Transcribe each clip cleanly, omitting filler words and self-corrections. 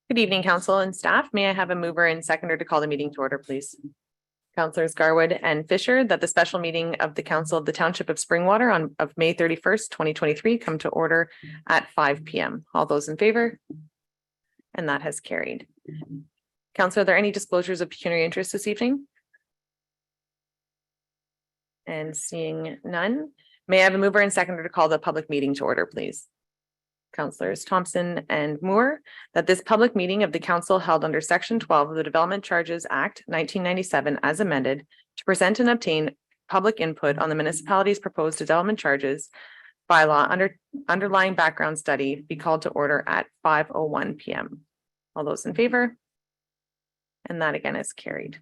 Good evening, council and staff. May I have a mover and seconder to call the meeting to order, please? Councilors Garwood and Fisher, that the special meeting of the Council of the Township of Springwater of May 31st, 2023 come to order at 5 p.m. All those in favor? And that has carried. Council, are there any disclosures of pecuniary interest this evening? And seeing none, may I have a mover and seconder to call the public meeting to order, please? Councilors Thompson and Moore, that this public meeting of the council held under Section 12 of the Development Charges Act 1997 as amended to present and obtain public input on the municipality's proposed development charges bylaw underlying background study be called to order at 5:01 p.m. All those in favor? And that again is carried.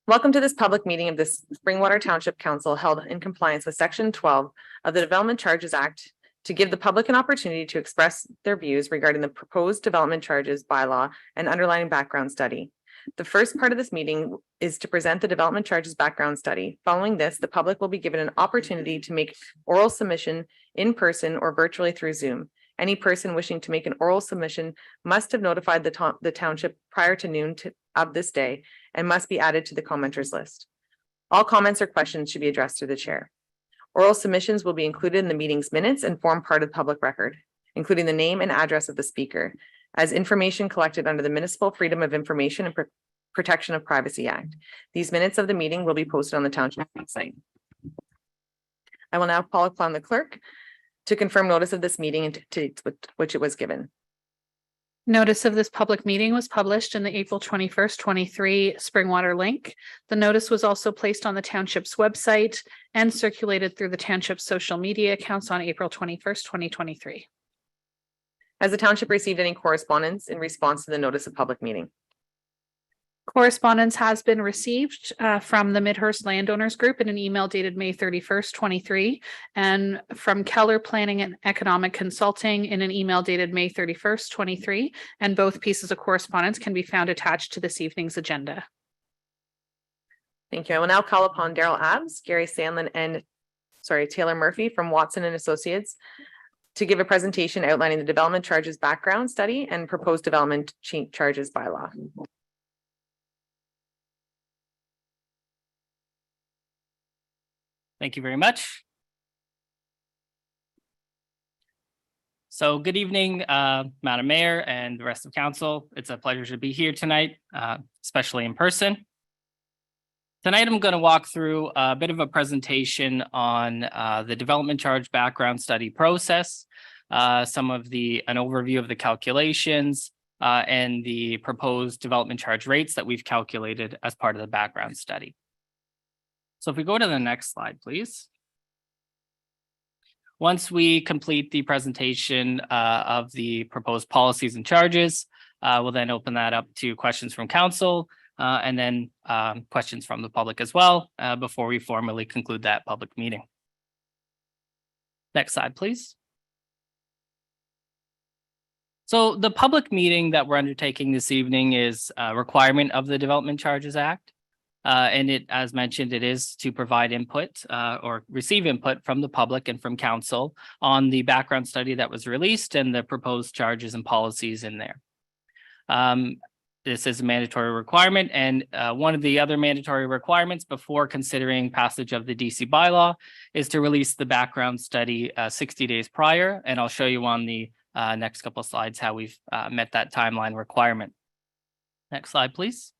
Welcome to this public meeting of the Springwater Township Council held in compliance with Section 12 of the Development Charges Act to give the public an opportunity to express their views regarding the proposed development charges bylaw and underlying background study. The first part of this meeting is to present the development charges background study. Following this, the public will be given an opportunity to make oral submission in person or virtually through Zoom. Any person wishing to make an oral submission must have notified the township prior to noon of this day and must be added to the commenters list. All comments or questions should be addressed to the chair. Oral submissions will be included in the meeting's minutes and form part of the public record, including the name and address of the speaker, as information collected under the Municipal Freedom of Information and Protection of Privacy Act. These minutes of the meeting will be posted on the township website. I will now call upon the clerk to confirm notice of this meeting and to which it was given. Notice of this public meeting was published in the April 21st, 23 Springwater link. The notice was also placed on the township's website and circulated through the township's social media accounts on April 21st, 2023. Has the township received any correspondence in response to the notice of public meeting? Correspondence has been received from the Midhurst Landowners Group in an email dated May 31st, 23, and from Keller Planning and Economic Consulting in an email dated May 31st, 23, and both pieces of correspondence can be found attached to this evening's agenda. Thank you. I will now call upon Daryl Abbs, Gary Sandlin, and Taylor Murphy from Watson and Associates to give a presentation outlining the development charges background study and proposed development charges bylaw. Thank you very much. So good evening, Madam Mayor and the rest of council. It's a pleasure to be here tonight, especially in person. Tonight, I'm going to walk through a bit of a presentation on the development charge background study process, an overview of the calculations and the proposed development charge rates that we've calculated as part of the background study. So if we go to the next slide, please. Once we complete the presentation of the proposed policies and charges, we'll then open that up to questions from council and then questions from the public as well before we formally conclude that public meeting. Next slide, please. So the public meeting that we're undertaking this evening is a requirement of the Development Charges Act. And it, as mentioned, it is to provide input or receive input from the public and from council on the background study that was released and the proposed charges and policies in there. This is a mandatory requirement, and one of the other mandatory requirements before considering passage of the DC bylaw is to release the background study 60 days prior, and I'll show you on the next couple of slides how we've met that timeline requirement. Next slide, please.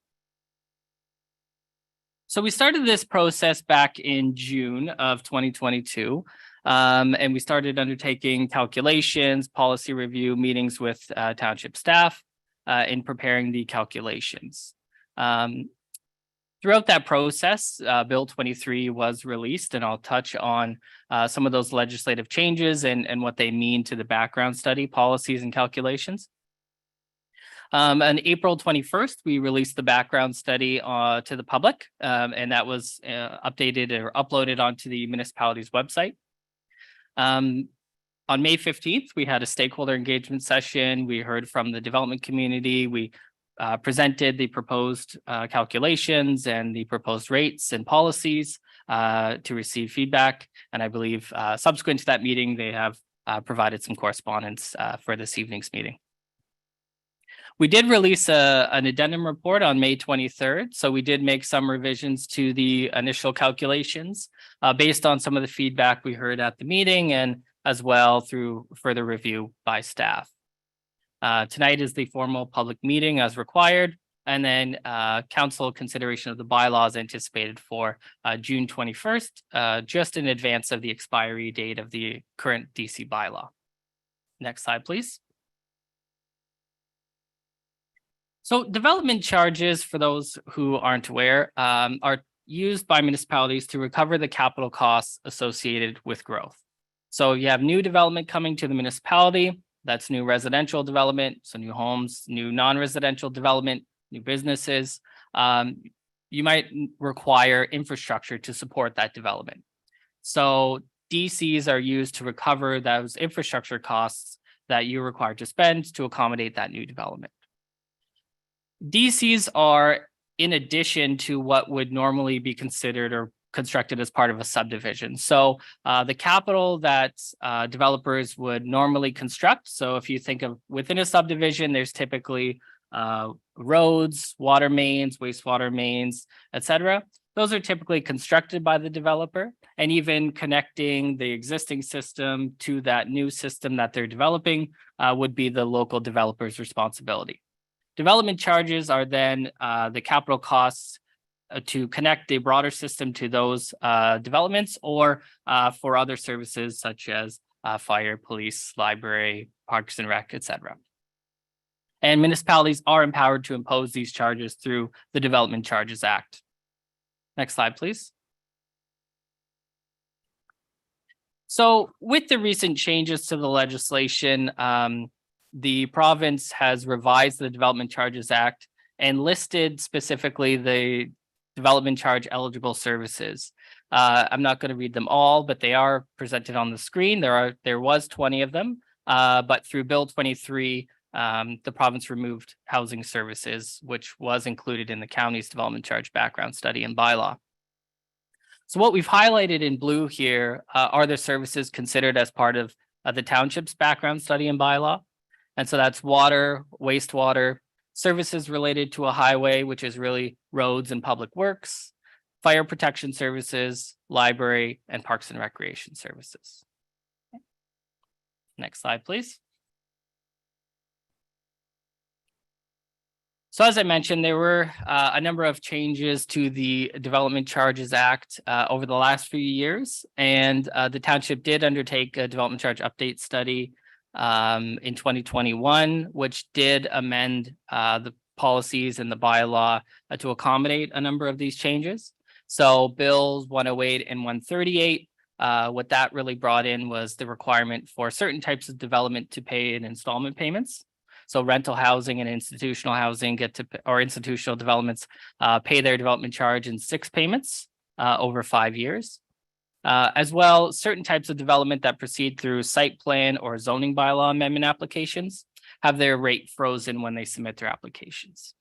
So we started this process back in June of 2022, and we started undertaking calculations, policy review, meetings with township staff in preparing the calculations. Throughout that process, Bill 23 was released, and I'll touch on some of those legislative changes and what they mean to the background study, policies, and calculations. On April 21st, we released the background study to the public, and that was updated or uploaded onto the municipality's website. On May 15th, we had a stakeholder engagement session. We heard from the development community. We presented the proposed calculations and the proposed rates and policies to receive feedback. And I believe subsequent to that meeting, they have provided some correspondence for this evening's meeting. We did release an addendum report on May 23rd. So we did make some revisions to the initial calculations based on some of the feedback we heard at the meeting and as well through further review by staff. Tonight is the formal public meeting as required, and then council consideration of the bylaws anticipated for June 21st, just in advance of the expiry date of the current DC bylaw. Next slide, please. So development charges, for those who aren't aware, are used by municipalities to recover the capital costs associated with growth. So you have new development coming to the municipality. That's new residential development, so new homes, new non-residential development, new businesses. You might require infrastructure to support that development. So DCs are used to recover those infrastructure costs that you're required to spend to accommodate that new development. DCs are in addition to what would normally be considered or constructed as part of a subdivision. So the capital that developers would normally construct. So if you think of within a subdivision, there's typically roads, water mains, wastewater mains, etc. Those are typically constructed by the developer, and even connecting the existing system to that new system that they're developing would be the local developer's responsibility. Development charges are then the capital costs to connect a broader system to those developments or for other services such as fire, police, library, parks and rec, etc. And municipalities are empowered to impose these charges through the Development Charges Act. Next slide, please. So with the recent changes to the legislation, the province has revised the Development Charges Act and listed specifically the development charge eligible services. I'm not going to read them all, but they are presented on the screen. There was 20 of them, but through Bill 23, the province removed housing services, which was included in the county's development charge background study and bylaw. So what we've highlighted in blue here are the services considered as part of the township's background study and bylaw. And so that's water, wastewater, services related to a highway, which is really roads and public works, fire protection services, library, and parks and recreation services. Next slide, please. So as I mentioned, there were a number of changes to the Development Charges Act over the last few years, and the township did undertake a development charge update study in 2021, which did amend the policies and the bylaw to accommodate a number of these changes. So bills 108 and 138, what that really brought in was the requirement for certain types of development to pay in installment payments. So rental housing and institutional housing or institutional developments pay their development charge in 6 payments over 5 years. As well, certain types of development that proceed through site plan or zoning bylaw amendment applications have their rate frozen when they submit their applications.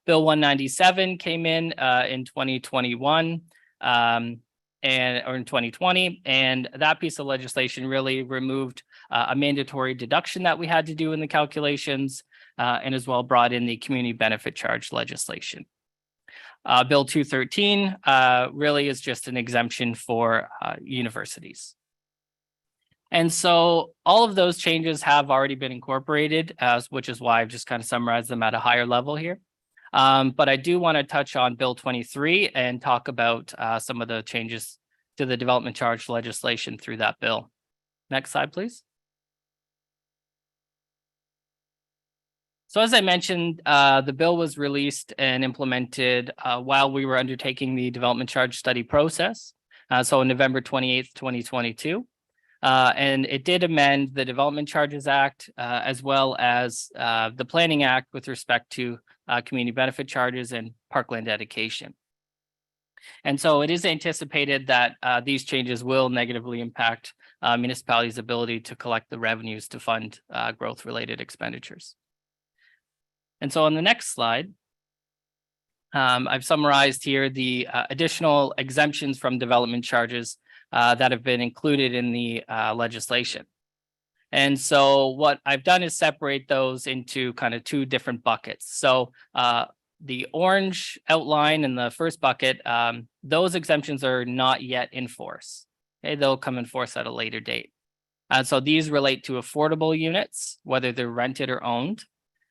Bill 197 came in 2021 or in 2020, and that piece of legislation really removed a mandatory deduction that we had to do in the calculations, and as well brought in the community benefit charge legislation. Bill 213 really is just an exemption for universities. And so all of those changes have already been incorporated, which is why I've just kind of summarized them at a higher level here. But I do want to touch on Bill 23 and talk about some of the changes to the development charge legislation through that bill. Next slide, please. So as I mentioned, the bill was released and implemented while we were undertaking the development charge study process. So on November 28th, 2022. And it did amend the Development Charges Act as well as the Planning Act with respect to community benefit charges and parkland dedication. And so it is anticipated that these changes will negatively impact municipalities' ability to collect the revenues to fund growth-related expenditures. And so on the next slide, I've summarized here the additional exemptions from development charges that have been included in the legislation. And so what I've done is separate those into kind of two different buckets. So the orange outline in the first bucket, those exemptions are not yet in force. Okay, they'll come in force at a later date. So these relate to affordable units, whether they're rented or owned.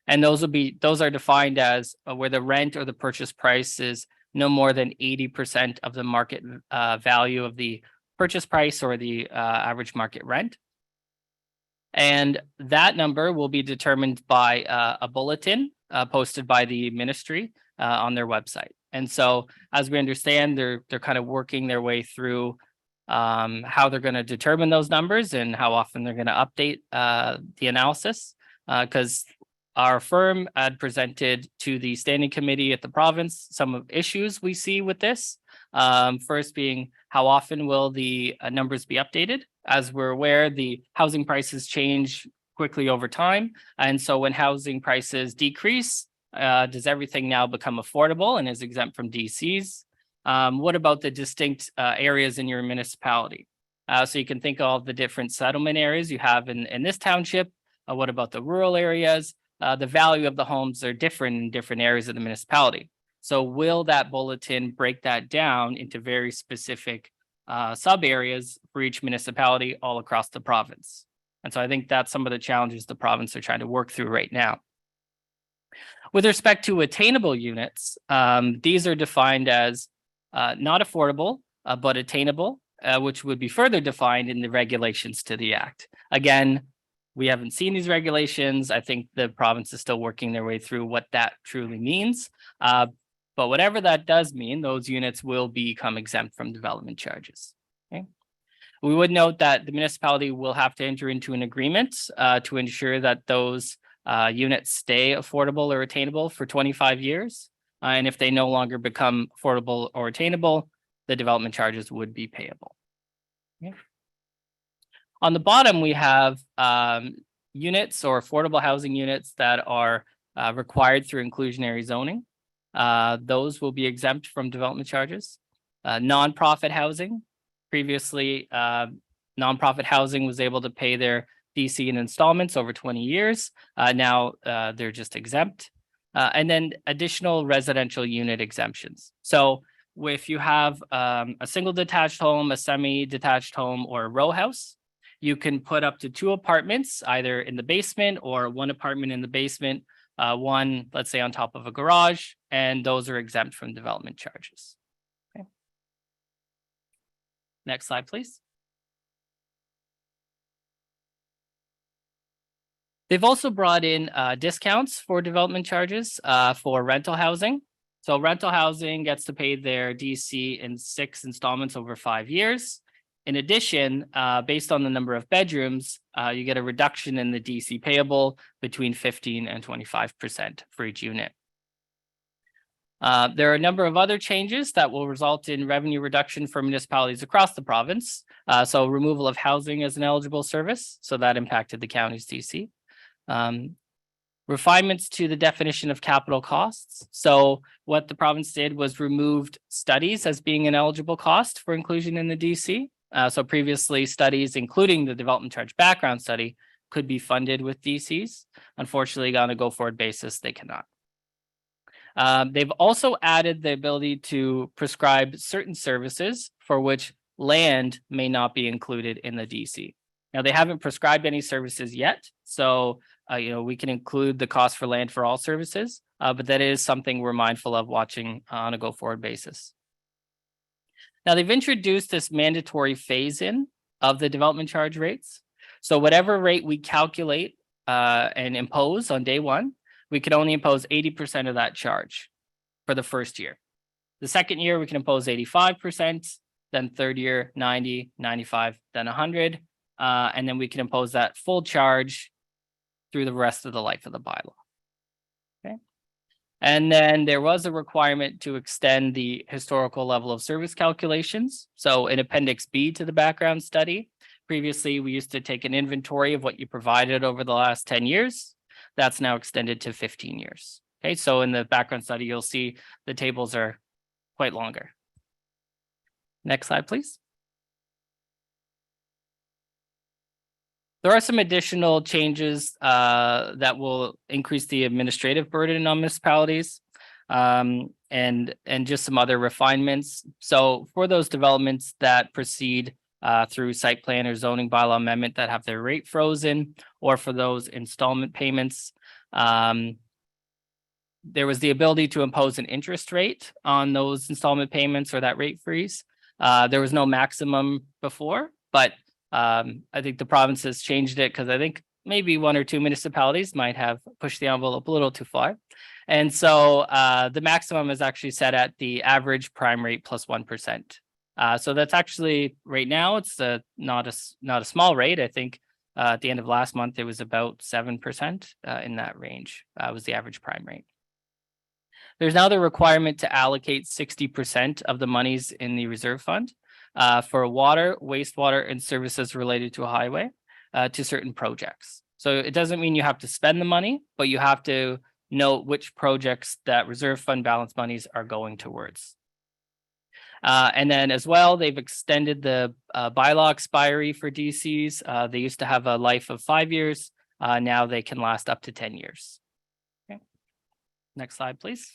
And those are defined as where the rent or the purchase price is no more than 80% of the market value of the purchase price or the average market rent. And that number will be determined by a bulletin posted by the ministry on their website. And so as we understand, they're kind of working their way through how they're going to determine those numbers and how often they're going to update the analysis, because our firm had presented to the standing committee at the province some of issues we see with this. First being, how often will the numbers be updated? As we're aware, the housing prices change quickly over time. And so when housing prices decrease, does everything now become affordable and is exempt from DCs? What about the distinct areas in your municipality? So you can think of the different settlement areas you have in this township. What about the rural areas? The value of the homes are different in different areas of the municipality. So will that bulletin break that down into very specific sub areas for each municipality all across the province? And so I think that's some of the challenges the province are trying to work through right now. With respect to attainable units, these are defined as not affordable, but attainable, which would be further defined in the regulations to the Act. Again, we haven't seen these regulations. I think the province is still working their way through what that truly means. But whatever that does mean, those units will become exempt from development charges. Okay. We would note that the municipality will have to enter into an agreement to ensure that those units stay affordable or attainable for 25 years. And if they no longer become affordable or attainable, the development charges would be payable. Okay. On the bottom, we have units or affordable housing units that are required through inclusionary zoning. Those will be exempt from development charges. Nonprofit housing. Previously, nonprofit housing was able to pay their DC in installments over 20 years. Now they're just exempt. And then additional residential unit exemptions. So if you have a single detached home, a semi-detached home, or a row house, you can put up to 2 apartments, either in the basement or 1 apartment in the basement, one, let's say, on top of a garage, and those are exempt from development charges. Okay. Next slide, please. They've also brought in discounts for development charges for rental housing. So rental housing gets to pay their DC in 6 installments over 5 years. In addition, based on the number of bedrooms, you get a reduction in the DC payable between 15 and 25% for each unit. There are a number of other changes that will result in revenue reduction for municipalities across the province. So removal of housing as an eligible service, so that impacted the county's DC. Refinements to the definition of capital costs. So what the province did was removed studies as being an eligible cost for inclusion in the DC. So previously, studies, including the development charge background study, could be funded with DCs. Unfortunately, on a go-forward basis, they cannot. They've also added the ability to prescribe certain services for which land may not be included in the DC. Now, they haven't prescribed any services yet, so we can include the cost for land for all services, but that is something we're mindful of watching on a go-forward basis. Now, they've introduced this mandatory phase-in of the development charge rates. So whatever rate we calculate and impose on day one, we can only impose 80% of that charge for the first year. The second year, we can impose 85%, then third year, 90, 95, then 100. And then we can impose that full charge through the rest of the life of the bylaw. Okay. And then there was a requirement to extend the historical level of service calculations. So in Appendix B to the background study, previously we used to take an inventory of what you provided over the last 10 years. That's now extended to 15 years. Okay, so in the background study, you'll see the tables are quite longer. Next slide, please. There are some additional changes that will increase the administrative burden on municipalities, and just some other refinements. So for those developments that proceed through site plan or zoning bylaw amendment that have their rate frozen, or for those installment payments, there was the ability to impose an interest rate on those installment payments or that rate freeze. There was no maximum before, but I think the province has changed it because I think maybe one or two municipalities might have pushed the envelope a little too far. And so the maximum is actually set at the average prime rate plus 1%. So that's actually right now, it's not a small rate. I think at the end of last month, it was about 7% in that range was the average prime rate. There's now the requirement to allocate 60% of the monies in the reserve fund for water, wastewater, and services related to a highway to certain projects. So it doesn't mean you have to spend the money, but you have to note which projects that reserve fund balance monies are going towards. And then as well, they've extended the bylaw expiry for DCs. They used to have a life of 5 years. Now they can last up to 10 years. Okay. Next slide, please.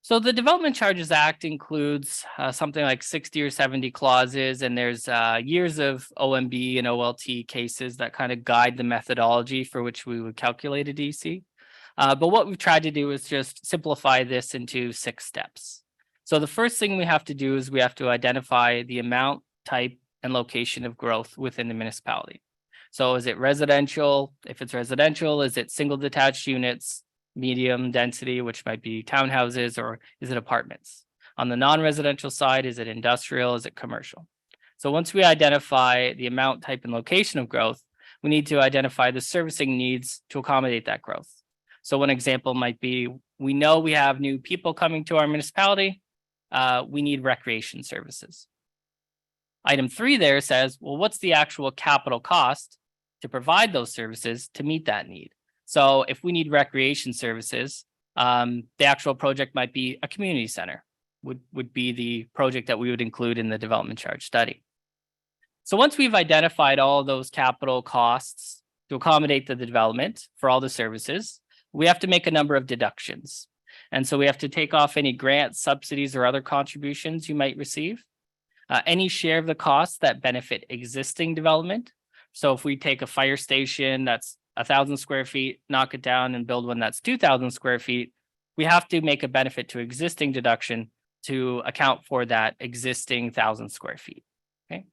So the Development Charges Act includes something like 60 or 70 clauses, and there's years of OMB and OLT cases that kind of guide the methodology for which we would calculate a DC. But what we've tried to do is just simplify this into 6 steps. So the first thing we have to do is we have to identify the amount, type, and location of growth within the municipality. So is it residential? If it's residential, is it single detached units, medium density, which might be townhouses, or is it apartments? On the non-residential side, is it industrial? Is it commercial? So once we identify the amount, type, and location of growth, we need to identify the servicing needs to accommodate that growth. So one example might be, we know we have new people coming to our municipality. We need recreation services. Item 3 there says, well, what's the actual capital cost to provide those services to meet that need? So if we need recreation services, the actual project might be a community center, would be the project that we would include in the development charge study. So once we've identified all of those capital costs to accommodate the development for all the services, we have to make a number of deductions. And so we have to take off any grants, subsidies, or other contributions you might receive, any share of the costs that benefit existing development. So if we take a fire station that's 1,000 square feet, knock it down and build one that's 2,000 square feet, we have to make a benefit to existing deduction to account for that existing 1,000 square feet. Okay.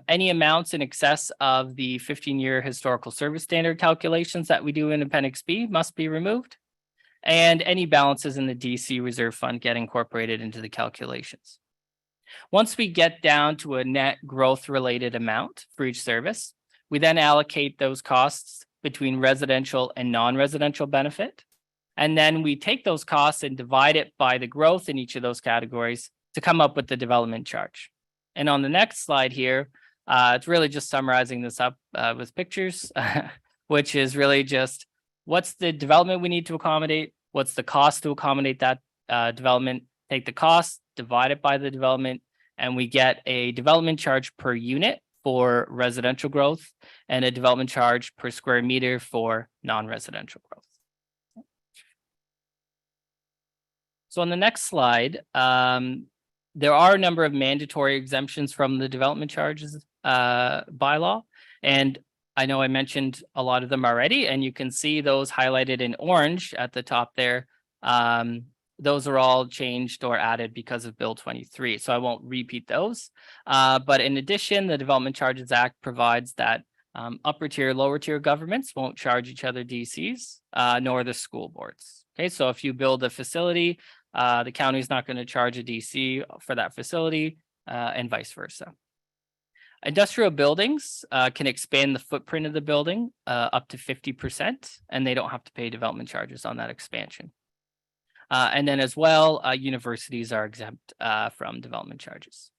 Any amounts in excess of the 15-year historical service standard calculations that we do in Appendix B must be removed, and any balances in the DC reserve fund get incorporated into the calculations. Once we get down to a net growth related amount for each service, we then allocate those costs between residential and non-residential benefit. And then we take those costs and divide it by the growth in each of those categories to come up with the development charge. And on the next slide here, it's really just summarizing this up with pictures, which is really just what's the development we need to accommodate, what's the cost to accommodate that development, take the cost, divide it by the development, and we get a development charge per unit for residential growth and a development charge per square meter for non-residential growth. So on the next slide, there are a number of mandatory exemptions from the development charges bylaw. And I know I mentioned a lot of them already, and you can see those highlighted in orange at the top there. Those are all changed or added because of Bill 23. So I won't repeat those. But in addition, the Development Charges Act provides that upper tier, lower tier governments won't charge each other DCs, nor the school boards. Okay, so if you build a facility, the county is not going to charge a DC for that facility, and vice versa. Industrial buildings can expand the footprint of the building up to 50%, and they don't have to pay development charges on that expansion. And then as well, universities are exempt from development charges.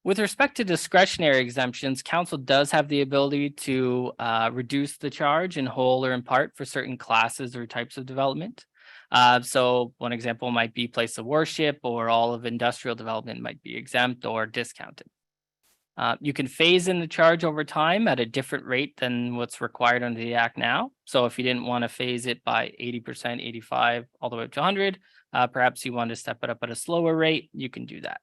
With respect to discretionary exemptions, council does have the ability to reduce the charge in whole or in part for certain classes or types of development. So one example might be place of worship, or all of industrial development might be exempt or discounted. You can phase in the charge over time at a different rate than what's required under the Act now. So if you didn't want to phase it by 80%, 85, all the way up to 100, perhaps you want to step it up at a slower rate, you can do that.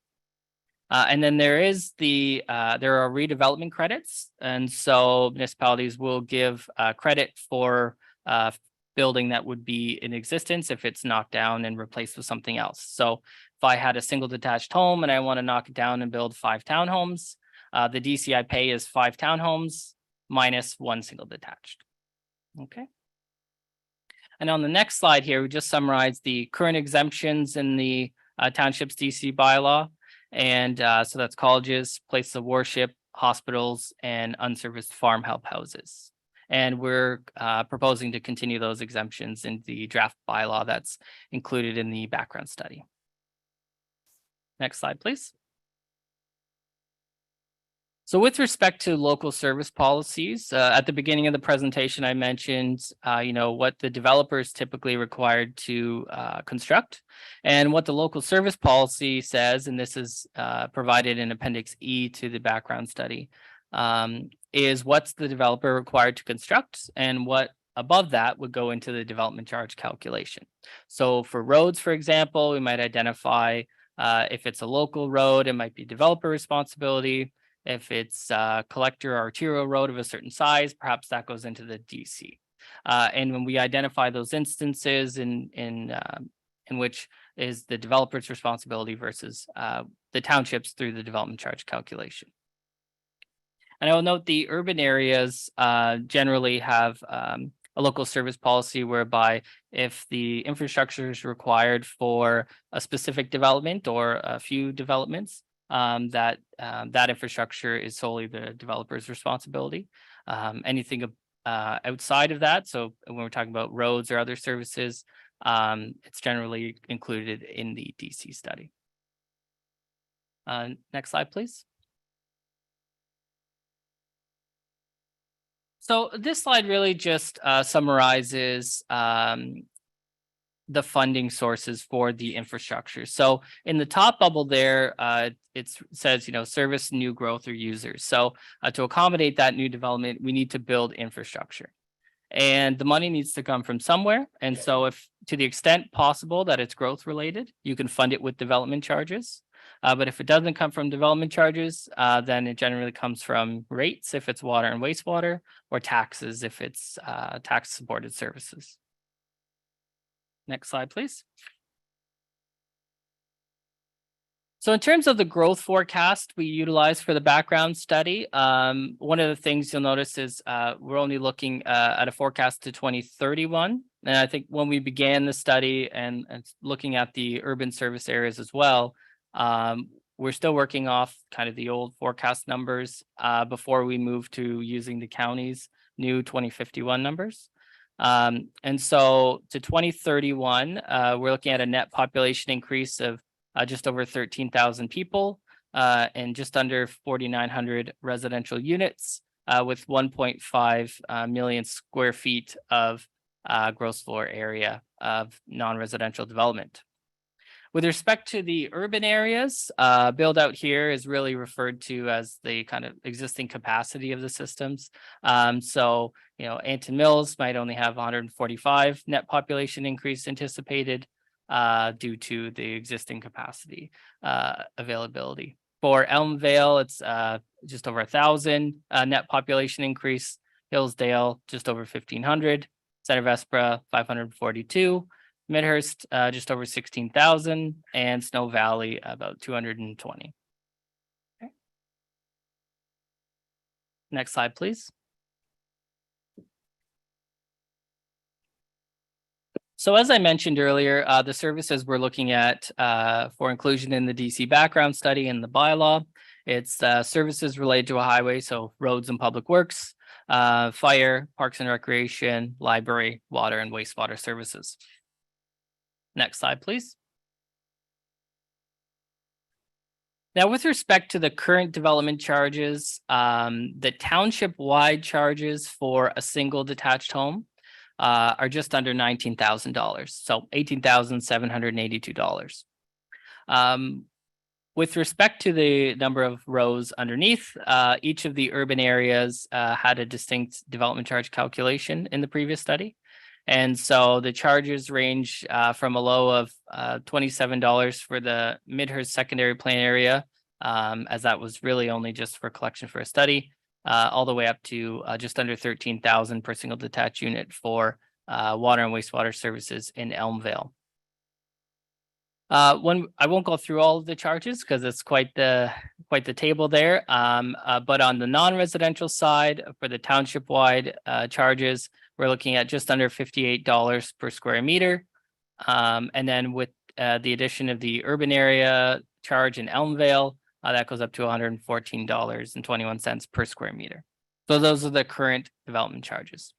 And then there are redevelopment credits. And so municipalities will give credit for building that would be in existence if it's knocked down and replaced with something else. So if I had a single detached home and I want to knock it down and build 5 townhomes, the DC I pay is 5 townhomes minus 1 single detached. Okay. And on the next slide here, we just summarize the current exemptions in the township's DC bylaw. And so that's colleges, places of worship, hospitals, and unserviced farm help houses. And we're proposing to continue those exemptions in the draft bylaw that's included in the background study. Next slide, please. So with respect to local service policies, at the beginning of the presentation, I mentioned, what the developer is typically required to construct, and what the local service policy says, and this is provided in Appendix E to the background study, is what's the developer required to construct, and what above that would go into the development charge calculation. So for roads, for example, we might identify if it's a local road, it might be developer responsibility. If it's a collector or arterial road of a certain size, perhaps that goes into the DC. And when we identify those instances in which is the developer's responsibility versus the townships through the development charge calculation. And I will note the urban areas generally have a local service policy whereby if the infrastructure is required for a specific development or a few developments, that infrastructure is solely the developer's responsibility. Anything outside of that, so when we're talking about roads or other services, it's generally included in the DC study. Next slide, please. So this slide really just summarizes the funding sources for the infrastructure. So in the top bubble there, it says, service new growth or users. So to accommodate that new development, we need to build infrastructure. And the money needs to come from somewhere. And so if to the extent possible that it's growth related, you can fund it with development charges. But if it doesn't come from development charges, then it generally comes from rates if it's water and wastewater, or taxes if it's tax supported services. Next slide, please. So in terms of the growth forecast we utilize for the background study, one of the things you'll notice is we're only looking at a forecast to 2031. And I think when we began the study and looking at the urban service areas as well, we're still working off kind of the old forecast numbers before we move to using the county's new 2051 numbers. And so to 2031, we're looking at a net population increase of just over 13,000 people and just under 4,900 residential units with 1.5 million square feet of gross floor area of non-residential development. With respect to the urban areas, build out here is really referred to as the kind of existing capacity of the systems. So, Anton Mills might only have 145 net population increase anticipated due to the existing capacity availability. For Elmvale, it's just over 1,000 net population increase. Hillsdale, just over 1,500. Center Vespra, 542. Midhurst, just over 16,000, and Snow Valley, about 220. Okay. Next slide, please. So as I mentioned earlier, the services we're looking at for inclusion in the DC background study and the bylaw, it's services related to a highway, so roads and public works, fire, parks and recreation, library, water and wastewater services. Next slide, please. Now, with respect to the current development charges, the township-wide charges for a single detached home are just under $19,000, so $18,782. With respect to the number of rows underneath, each of the urban areas had a distinct development charge calculation in the previous study. And so the charges range from a low of $27 for the Midhurst secondary plan area, as that was really only just for collection for a study, all the way up to just under $13,000 per single detached unit for water and wastewater services in Elmvale. When I won't go through all of the charges because it's quite the table there. But on the non-residential side for the township-wide charges, we're looking at just under $58 per square meter. And then with the addition of the urban area charge in Elmvale, that goes up to $114.21 per square meter. So those are the current development charges.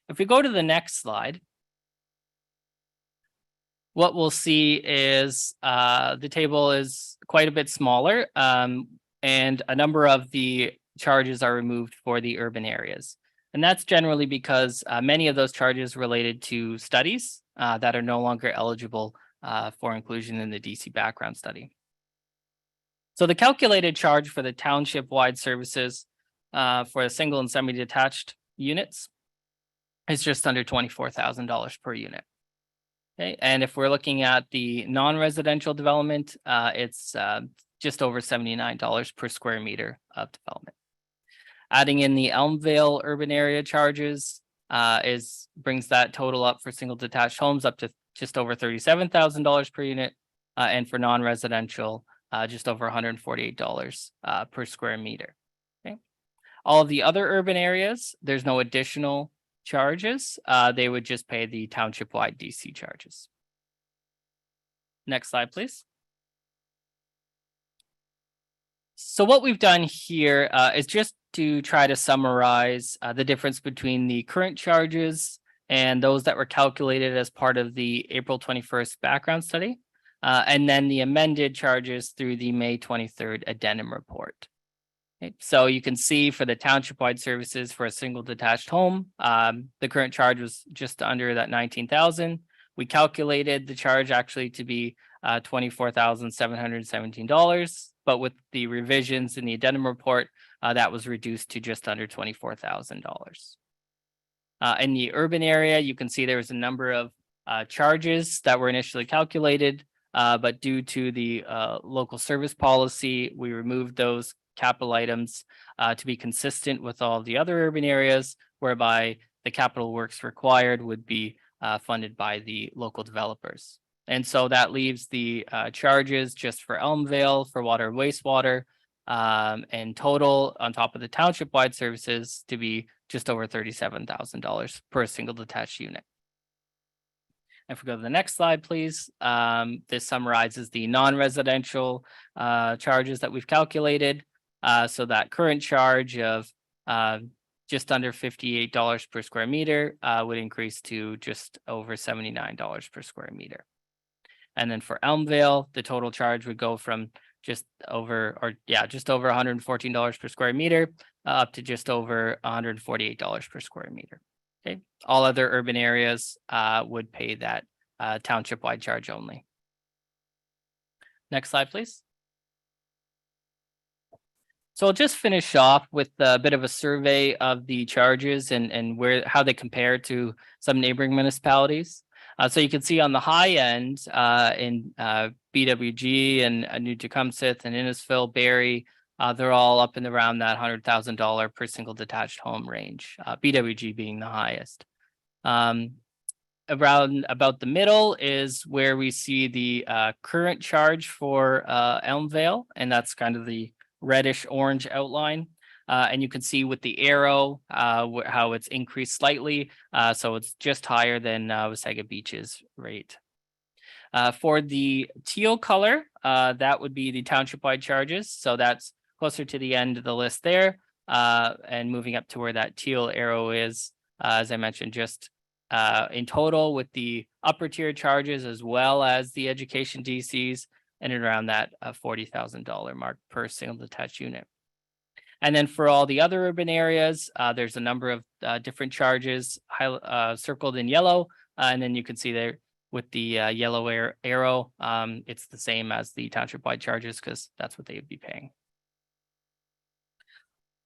If we go to the next slide, what we'll see is the table is quite a bit smaller, and a number of the charges are removed for the urban areas. And that's generally because many of those charges related to studies that are no longer eligible for inclusion in the DC background study. So the calculated charge for the township-wide services for a single and semi-detached units is just under $24,000 per unit. Okay, and if we're looking at the non-residential development, it's just over $79 per square meter of development. Adding in the Elmvale urban area charges brings that total up for single detached homes up to just over $37,000 per unit, and for non-residential, just over $148 per square meter. Okay, all of the other urban areas, there's no additional charges. They would just pay the township-wide DC charges. Next slide, please. So what we've done here is just to try to summarize the difference between the current charges and those that were calculated as part of the April 21st background study, and then the amended charges through the May 23rd addendum report. Okay, so you can see for the township-wide services for a single detached home, the current charge was just under that $19,000. We calculated the charge actually to be $24,717, but with the revisions in the addendum report, that was reduced to just under $24,000. In the urban area, you can see there was a number of charges that were initially calculated, but due to the local service policy, we removed those capital items to be consistent with all the other urban areas, whereby the capital works required would be funded by the local developers. And so that leaves the charges just for Elmvale for water and wastewater, and total on top of the township-wide services to be just over $37,000 per single detached unit. If we go to the next slide, please, this summarizes the non-residential charges that we've calculated. So that current charge of just under $58 per square meter would increase to just over $79 per square meter. And then for Elmvale, the total charge would go from just over $114 per square meter up to just over $148 per square meter. Okay, all other urban areas would pay that township-wide charge only. Next slide, please. So I'll just finish off with a bit of a survey of the charges and how they compare to some neighboring municipalities. So you can see on the high end in BWG and New Tecumseth and Innisfil, Barrie, they're all up in around that $100,000 per single detached home range, BWG being the highest. Around about the middle is where we see the current charge for Elmvale, and that's kind of the reddish orange outline. And you can see with the arrow how it's increased slightly. So it's just higher than Wasaga Beach's rate. For the teal color, that would be the township-wide charges. So that's closer to the end of the list there. And moving up to where that teal arrow is, as I mentioned, just in total with the upper tier charges as well as the education DCs, and around that $40,000 mark per single detached unit. And then for all the other urban areas, there's a number of different charges circled in yellow. And then you can see there with the yellow arrow, it's the same as the township-wide charges because that's what they would be paying.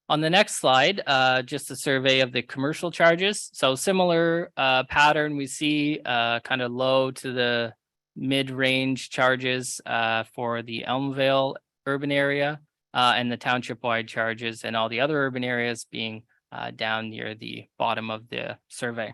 On the next slide, just a survey of the commercial charges. So similar pattern, we see kind of low to the mid-range charges for the Elmvale urban area and the township-wide charges and all the other urban areas being down near the bottom of the survey.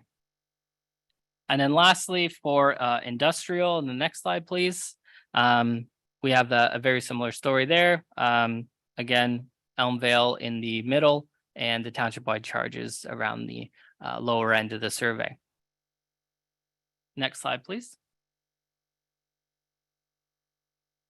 And then lastly, for industrial, in the next slide, please. We have a very similar story there. Again, Elmvale in the middle and the township-wide charges around the lower end of the survey. Next slide, please.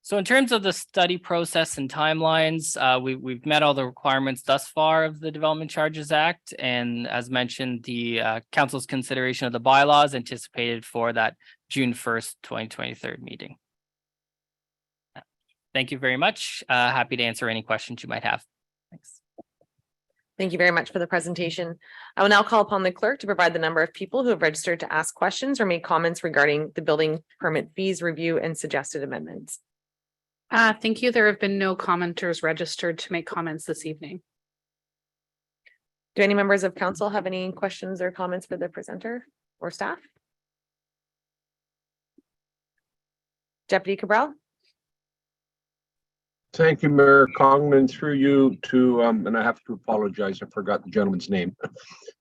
So in terms of the study process and timelines, we've met all the requirements thus far of the Development Charges Act. And as mentioned, the council's consideration of the bylaws anticipated for that June 1st, 2023 meeting. Thank you very much. Happy to answer any questions you might have. Thanks. Thank you very much for the presentation. I will now call upon the clerk to provide the number of people who have registered to ask questions or make comments regarding the building permit fees review and suggested amendments. Thank you. There have been no commenters registered to make comments this evening. Do any members of council have any questions or comments for the presenter or staff? Deputy Cabral? Thank you, Mayor Congman, through you to, and I have to apologize, I forgot the gentleman's name.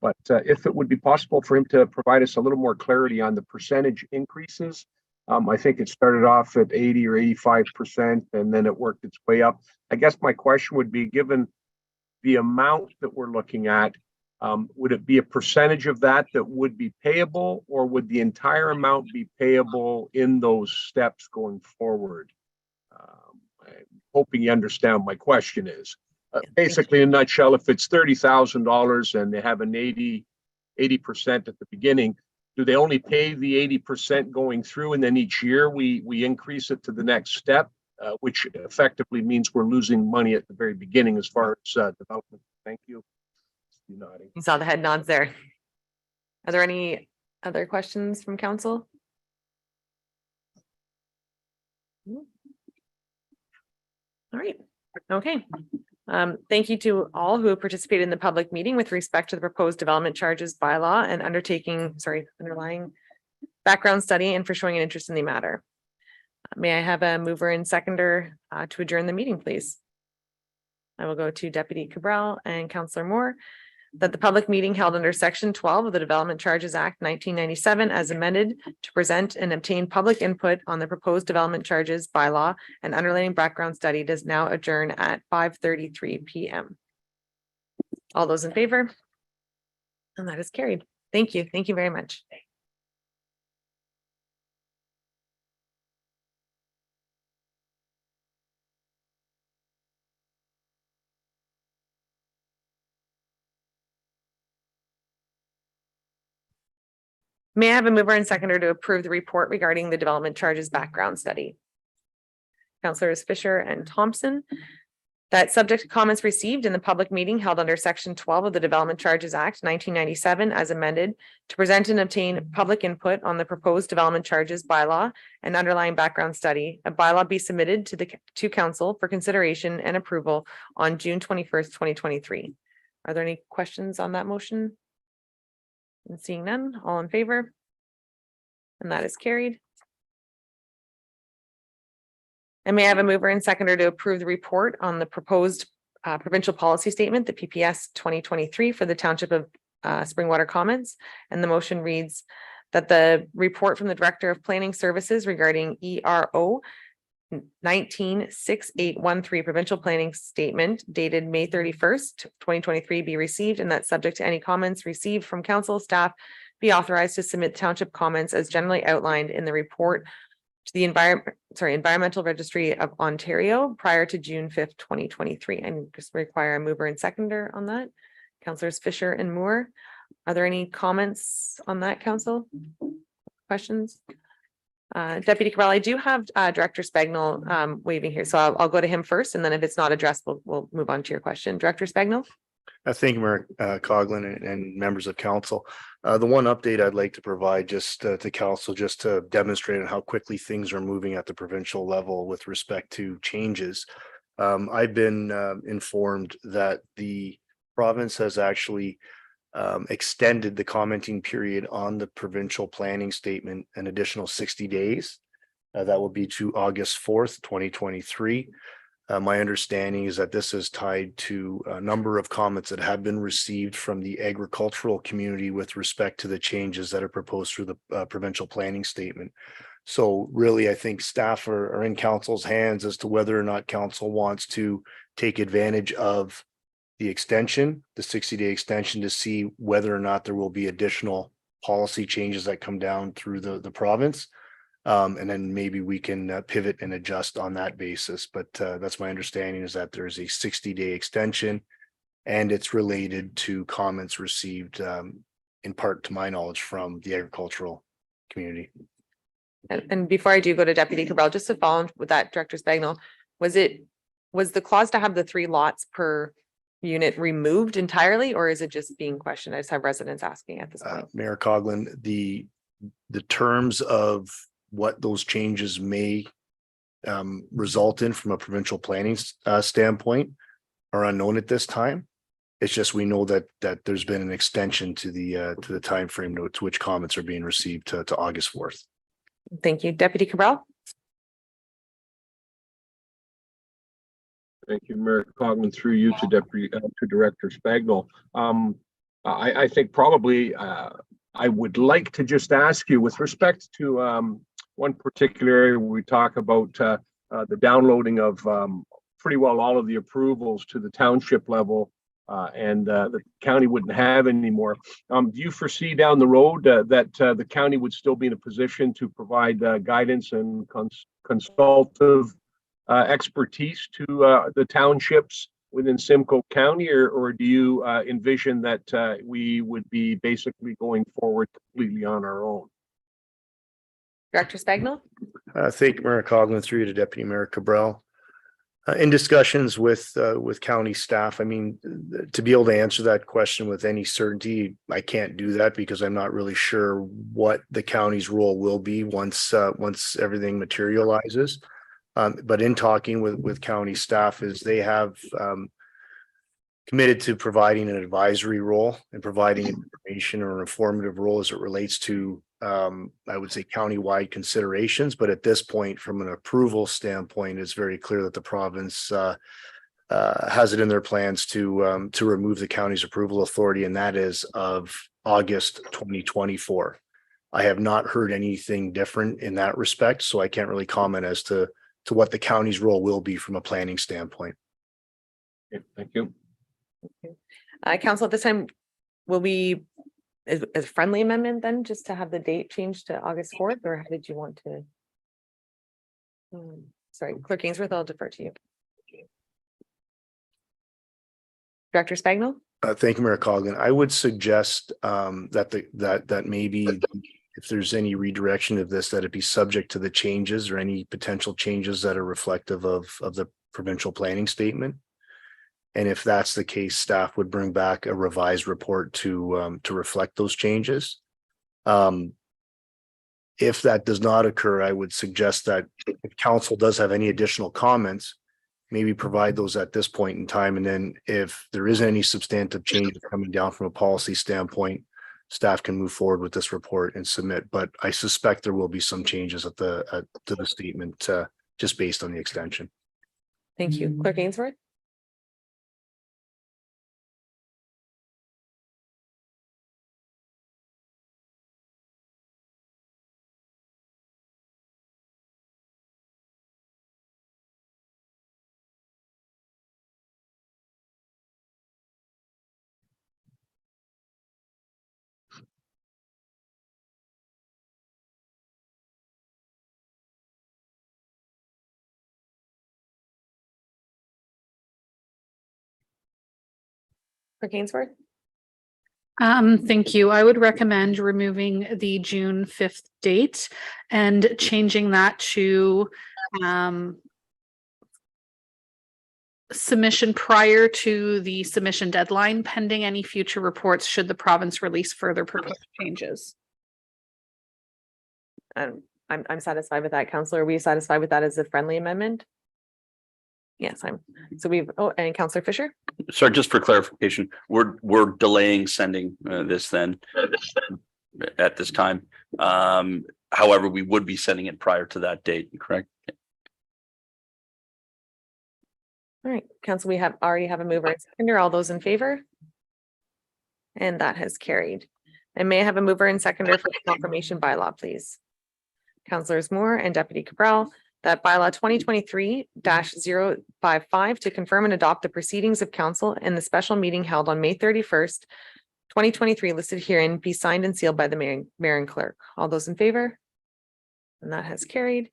But if it would be possible for him to provide us a little more clarity on the percentage increases. I think it started off at 80 or 85%, and then it worked its way up. I guess my question would be, given the amount that we're looking at, would it be a percentage of that would be payable, or would the entire amount be payable in those steps going forward? I'm hoping you understand my question is. Basically, in a nutshell, if it's $30,000 and they have an 80% at the beginning, do they only pay the 80% going through, and then each year we increase it to the next step, which effectively means we're losing money at the very beginning as far as development? Thank you. You're nodding. You saw the head nods there. Are there any other questions from council? All right. Okay. Thank you to all who participated in the public meeting with respect to the proposed development charges bylaw and underlying background study, and for showing an interest in the matter. May I have a mover and seconder to adjourn the meeting, please? I will go to Deputy Cabral and Councillor Moore. That the public meeting held under Section 12 of the Development Charges Act 1997 as amended to present and obtain public input on the proposed development charges bylaw and underlying background study does now adjourn at 5:33 p.m. All those in favor? And that is carried. Thank you. Thank you very much. May I have a mover and seconder to approve the report regarding the development charges background study? Councillors Fisher and Thompson. That subject to comments received in the public meeting held under Section 12 of the Development Charges Act 1997 as amended to present and obtain public input on the proposed development charges bylaw and underlying background study, a bylaw be submitted to council for consideration and approval on June 21st, 2023. Are there any questions on that motion? And seeing none, all in favor? And that is carried. And may I have a mover and seconder to approve the report on the proposed provincial policy statement, the PPS 2023 for the Township of Springwater Commons. And the motion reads that the report from the Director of Planning Services regarding ERO 196813 provincial planning statement dated May 31st, 2023 be received, and that subject to any comments received from council staff be authorized to submit township comments as generally outlined in the report to the Environmental Registry of Ontario prior to June 5th, 2023. And just require a mover and seconder on that. Councillors Fisher and Moore. Are there any comments on that, council? Questions? Deputy Cabral, I do have Director Spagnell waving here, so I'll go to him first, and then if it's not addressed, we'll move on to your question. Director Spagnell? Thank you, Mayor Coughlin and members of council. The one update I'd like to provide just to council, just to demonstrate how quickly things are moving at the provincial level with respect to changes. I've been informed that the province has actually extended the commenting period on the provincial planning statement an additional 60 days. That will be to August 4th, 2023. My understanding is that this is tied to a number of comments that have been received from the agricultural community with respect to the changes that are proposed through the provincial planning statement. So really, I think staff are in council's hands as to whether or not council wants to take advantage of the extension, the 60-day extension, to see whether or not there will be additional policy changes that come down through the province. And then maybe we can pivot and adjust on that basis. But that's my understanding, is that there's a 60-day extension, and it's related to comments received in part, to my knowledge, from the agricultural community. And before I do go to Deputy Cabral, just to follow with that, Director Spagnol, was the clause to have the 3 lots per unit removed entirely, or is it just being questioned? I just have residents asking at this point. Mayor Coughlin, the terms of what those changes may result in from a provincial planning standpoint are unknown at this time. It's just we know that there's been an extension to the time frame to which comments are being received to August 4th. Thank you. Deputy Cabral. Thank you, Mayor Coughlin, through you to Director Spagnol. I think probably I would like to just ask you, with respect to one particular area where we talk about the downloading of pretty well all of the approvals to the township level, and the county wouldn't have anymore. Do you foresee down the road that the county would still be in a position to provide guidance and consultative expertise to the townships within Simcoe County, or do you envision that we would be basically going forward completely on our own? Director Spagnol. Thank you, Mayor Coughlin, through you to Deputy Mayor Cabral. In discussions with county staff, I mean, to be able to answer that question with any certainty, I can't do that because I'm not really sure what the county's role will be once everything materializes. But in talking with county staff, is they have committed to providing an advisory role and providing information or an informative role as it relates to, I would say, county-wide considerations. But at this point, from an approval standpoint, it's very clear that the province has it in their plans to remove the county's approval authority, and that is of August 2024. I have not heard anything different in that respect, so I can't really comment as to what the county's role will be from a planning standpoint. Okay, thank you. Council, at this time, will we, as a friendly amendment then, just to have the date changed to August 4th, or how did you want to? Sorry, Clerk Ainsworth, I'll defer to you. Director Spagnol. Thank you, Mayor Coughlin. I would suggest that maybe if there's any redirection of this, that it be subject to the changes or any potential changes that are reflective of the provincial planning statement. And if that's the case, staff would bring back a revised report to reflect those changes. If that does not occur, I would suggest that if council does have any additional comments, maybe provide those at this point in time. And then if there is any substantive changes coming down from a policy standpoint, staff can move forward with this report and submit. But I suspect there will be some changes to the statement just based on the extension. Thank you. Clerk Ainsworth. Clerk Ainsworth. Thank you. I would recommend removing the June 5th date and changing that to submission prior to the submission deadline, pending any future reports should the province release further proposed changes. I'm satisfied with that. Counselor, are we satisfied with that as a friendly amendment? Yes, and Counselor Fisher? Sorry, just for clarification, we're delaying sending this then at this time. However, we would be sending it prior to that date, correct? All right, council, we already have a mover and seconder. All those in favor? And that has carried. And may I have a mover and seconder for the confirmation bylaw, please? Councilors Moore and Deputy Cabral, that bylaw 2023-055 to confirm and adopt the proceedings of council in the special meeting held on May 31st, 2023, listed herein, be signed and sealed by the mayor and clerk. All those in favor? And that has carried.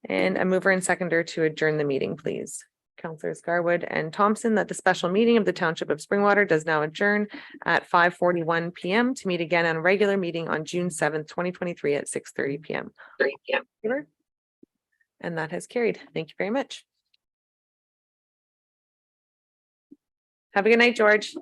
And a mover and seconder to adjourn the meeting, please. Councilors Garwood and Thompson, that the special meeting of the Township of Springwater does now adjourn at 5:41 p.m. to meet again on a regular meeting on June 7th, 2023 at 6:30 p.m. And that has carried. Thank you very much. Have a good night, George.